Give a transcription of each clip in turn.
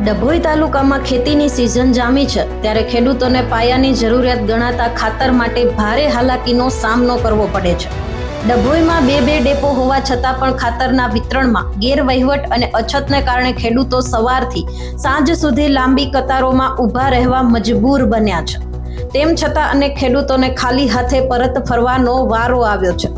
ડભોઈ તાલુકામાં ખેતીની સિઝન જામી છે ત્યારે ખેડૂતોને પાયાની જરૂરિયાત ગણાતા ખાતર માટે ભારે હાલાકીનો સામનો કરવો પડે છે। ડભોઈમાં બે ડેપો હોવા છતાં પણ ખાતરના વિતરણમાં ગેરવહીવટ અને અછતને કારણે ખેડૂતો સવારથી સાંજ સુધી લાંબી કતારોમાં ઊભા રહેવા મજબૂર બન્યા છે। તેમ છતાં અનેક ખેડૂતોને ખાલી હાથે પરત ફરવાનો વારો આવ્યો છે।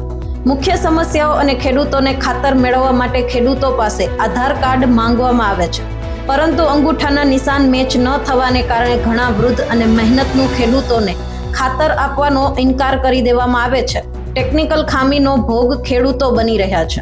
મુખ્ય સમસ્યાઓ અને ખેડૂતોને ખાતર મેળવવા માટે ખેડૂતો પાસે આધાર કાર્ડ માંગવામાં આવે છે, પરંતુ અંગૂઠાના નિશાન મેચ ન થવાને કારણે ઘણા વૃદ્ધ અને મહેનતનું ખેડૂતોને ખાતર આપવાનો ઇનકાર કરી દેવામાં આવે છે। ટેકનિકલ ખામીનો ભોગ ખેડૂતો બની રહ્યા છે।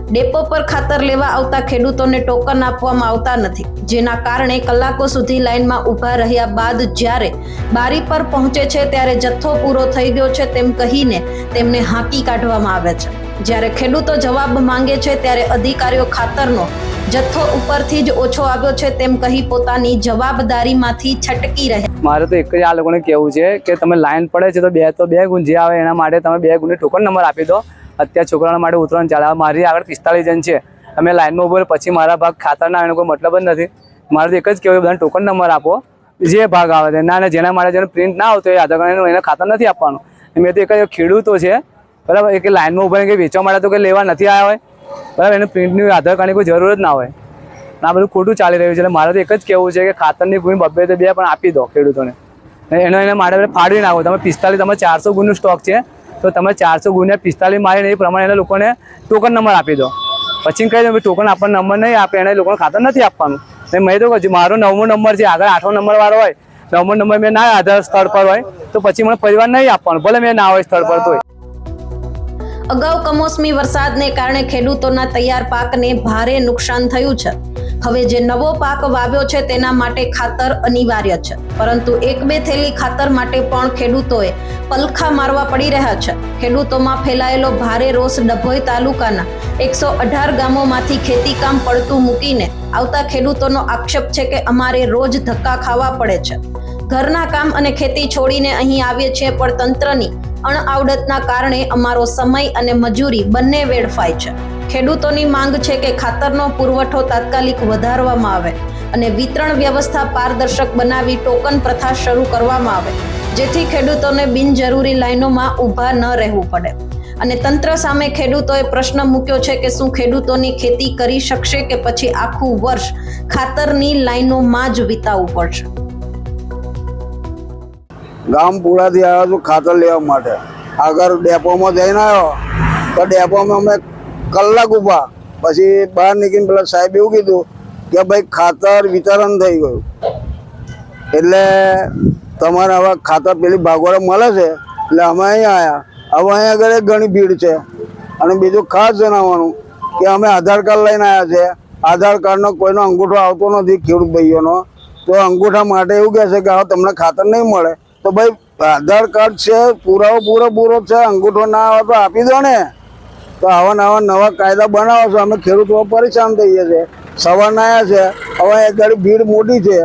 ડેપો પર ખાતર લેવા આવતા ખેડૂતોને ટોકન આપવામાં આવતા નથી, જેના કારણે કલાકો સુધી લાઇનમાં ઊભા રહ્યા બાદ જ્યારે બારી પર પહોંચે છે ત્યારે જથ્થો પૂરો થઈ ગયો છે તેમ કહીને તેમને હાંકી કાઢવામાં આવે છે। જ્યારે ખેડૂતો જવાબ માંગે છે ત્યારે અધિકારીઓ ખાતરનો જથ્થો ઉપરથી જ ઓછો આવ્યો છે તેમ કહી પોતાની જવાબદારીમાંથી છટકી રહ્યા। મારે તો એક જ આ લોકોને કહેવું છે કે તમે લાઈન પડે છે તો બે ગુણ જે આવે એના માટે તમે 2 ગુણની ટોકન નંબર આપી દો। અત્યારે છોકરાઓના માટે ઉતરણ ચાલે, મારી આગળ 45 જણ છે, અમે લાઈનમાં ઉભો પછી મારા ભાગ ખાતરના એનો કોઈ મતલબ જ નથી। મારે તો એક જ કહેવું, બધાને ટોકન નંબર આપો, જે ભાગ આવે છે ના જેના માટે જેને પ્રિન્ટ ના આવતો એ આધાર કાર્ડ એને ખાતર નથી આપવાનું। મેં તો એક જ ખેડૂતો છે બરાબર, એ કે લાઈનમાં ઉભા કે વેચવા માટે તો કે લેવા નથી આવ્યા હોય બરાબર, એને પ્રિન્ટની આધાર કાર્ડની કોઈ જરૂર જ ના હોય। આ બધું ખોટું ચાલી રહ્યું છે। એટલે મારે તો એક જ કહેવું છે કે ખાતરની ગુણ 2 પણ આપી દો ખેડૂતોને, એને માટે ફાળવી નાખો। તમે 45 તમે 400 ગુણનું સ્ટોક છે તો તમે 400 ગુણ્યા 45 મારીને એ પ્રમાણે એના લોકોને ટોકન નંબર આપી દો। પછી કહી દો ટોકન આપણને નંબર નહીં આપે એને લોકોને ખાતર નથી આપવાનું। મેં તો કહ્યું મારો 9મો નંબર છે, આગળ 8મો નંબર વાળો હોય, 9મો નંબર મેં ના આધાર સ્થળ પર હોય તો પછી મને પરિવાર નહીં આપવાનું, ભલે મેં ના હોય સ્થળ પર તોય। અગાઉ કમોસમી વરસાદને કારણે ખેડૂતોના તૈયાર પાકને ભારે નુકસાન થયું છે। હવે જે નવો પાક વાવ્યો છે તેના માટે ખાતર અનિવાર્ય છે, પરંતુ 1-2 થેલી ખાતર માટે પણ ખેડૂતોએ પલખા મારવા પડી રહ્યા છે। ખેડૂતોમાં ફેલાયેલો ભારે રોષ ડભોઈ તાલુકાના 118 ગામોમાંથી ખેતીકામ પડતું મૂકીને આવતા ખેડૂતોનો આક્ષેપ છે કે અમારે રોજ ધક્કા ખાવા પડે છે। ઘરના કામ અને ખેતી છોડીને અહીં આવીએ છીએ, પણ તંત્રની અણઆવડતના કારણે અમારો સમય અને મજૂરી બંને વેડફાય છે। ખેડૂતોની માંગ છે કે ખાતરનો પુરવઠો તાત્કાલિક વધારવામાં આવે અને વિતરણ વ્યવસ્થા પારદર્શક બનાવી ટોકન પ્રથા શરૂ કરવામાં આવે, જેથી ખેડૂતોને બિનજરૂરી લાઈનોમાં ઊભા ન રહેવું પડે। અને તંત્ર સામે ખેડૂતોએ પ્રશ્ન મૂક્યો છે કે શું ખેડૂતોની ખેતી કરી શકશે કે પછી આખું વર્ષ ખાતરની લાઈનોમાં જ વિતાવવું પડશે। ગામ પૂરાથી આવ્યો છું ખાતર લેવા માટે। આગળ ડેપોમાં જઈને આવ્યો તો ડેપોમાં અમે કલાક ઊભા, પછી બહાર નીકળીને પેલા સાહેબ એવું કીધું કે ભાઈ ખાતર વિતરણ થઈ ગયું, એટલે તમારે હવે ખાતર પેલી ભાગોળે મળે છે, એટલે અમે અહીંયા આવ્યા। હવે અહીંયા આગળ ઘણી ભીડ છે। અને બીજું ખાસ જણાવવાનું કે અમે આધાર કાર્ડ લઈને આવ્યા છે, આધાર કાર્ડનો કોઈનો અંગૂઠો આવતો નથી ખેડૂત ભાઈઓનો, તો અંગૂઠા માટે એવું કહે છે કે હવે તમને ખાતર નહીં મળે। તો ભાઈ આધાર કાર્ડ છે, પુરાવો પૂરો છે, અંગૂઠો ના આવે તો આપી દો ને। તો આવા નવા કાયદા બનાવો છો, અમે ખેડૂતો પરેશાન થઈએ છીએ। સવારના આવ્યા છે, હવે એક ગાડી ભીડ મોટી છે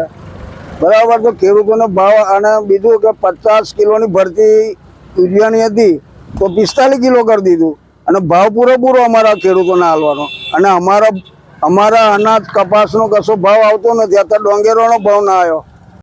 બરાબર, તો ખેડૂતોને ભાવ, અને બીજું કે 50 કિલોની ભરતી યુરિયાની હતી તો 45 કિલો કરી દીધું, અને ભાવ પૂરો અમારા ખેડૂતોને હાલવાનો। અને અમારા અનાજ કપાસનો કશો ભાવ આવતો નથી, અત્યારે ડોંગેરોનો ભાવ ના આવ્યો।